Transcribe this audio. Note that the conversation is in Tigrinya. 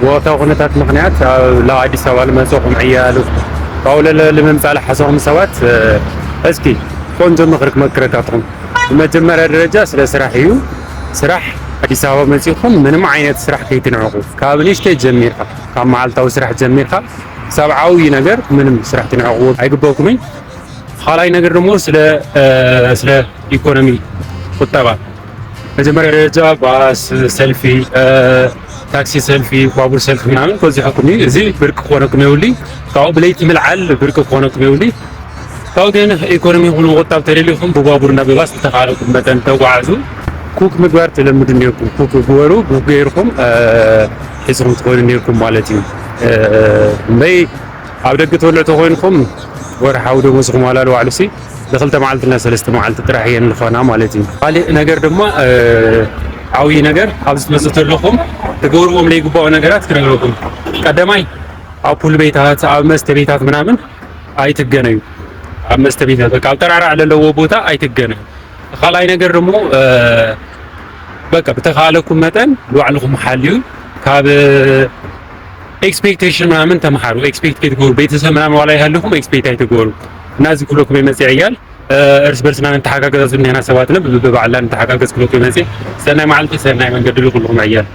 ወቅታዊ ኩነታት ምክንያት ላብ ኣዲስ ኣበባ ልመፅኹም ዕያሉ ካብኡ ለምምፃእ ሓሰኹም ሰባት እስኪ ቆንጆ ምክሪ ክመክረካትኩም በመጀመርያ ደረጃ ስለ ስራሕ እዩ ስራሕ አዲስ አበባ መፅኹም ምንም ዓይነት ስራሕ ከይትንዕቁ ካብ ንእሽተይ ጀሚርካ ካብ መዓልታዊ ስራሕ ጀሚርካ ክሳብ ዓብዪ ነገር ምንም ስራሕ ትንዕቁ ኣይግበኩምን ካልኣይ ነገር ደሞ ስለ ኢኮኖሚ ቁጠባ መጀመርያ ደረጃ ባስ ሰልፊ ታክሲ ሰልፊ ባቡር ሰልፊ ምናምን ከዚሕኩም እዚ ብርቂ ክኾነኩም የብሉ ካብኡ ብለይቲ ምልዓል ብርቂ ክኾነኩም የብሉ ካብኡ ግን ኢኮኖሚ ይኹን ቁጠባ ተደሊኹም ብባቡርና ብባስ ተኻለኩም መጠን ተጓዓዙ ኩክ ምግባር ተለምዱ ነይርኩም ኩክ ግበሩ ገይርኩም ሒዝኩም ትኾኑ ነይርኩም ማለት እዩ እምበይ ኣብ ደገ ተወለዕቲ ኮይንኩም ወርሓዊ ደመወዝኩም ዋላ ልዋዕሉሲ ለክልተ መዓልትና ሰለስተ መዓልቲ ጥራሕ እየን ልኾና ማለት እዩ ካልእ ነገር ድማ ዓብዪ ነገር ኣብዚ ትመፅእ ተለኹም ትገብርዎም ዘይግባኡ ነገራት ክነግረኩም ቀዳማይ ኣብ ፑል ቤታት ኣብ መስተ ቤታት ምናምን ኣይትገነዩ ኣብ መስተ ቤታት በቃ ኣብ ተራራዕ ለለዎ ቦታ ኣይትገነዩ ካልኣይ ነገር ደሞ በቃ ብተኻለኩም መጠን ንባዕልኩም ሓልዩ ካብ ኤክስፔክቴሽን ምናምን ተምሓሩ ኤክስፔክት ከይትገብሩ ቤተሰብ ምናምን ዋላ ይሃልኩም ኤክስፔክት ኣይትገብሩ እና እዚ ኩለኩም የመፅእ እያል እርስ በርስና እንተሓጋገዝ ዝኒሀና ሰባትና ብባዕልና እንተሓጋገዝ ኩለኩም የመፅእ ሰናይ መዓልቲ ሰናይ መንገዲ ልኩልኩም ዕያል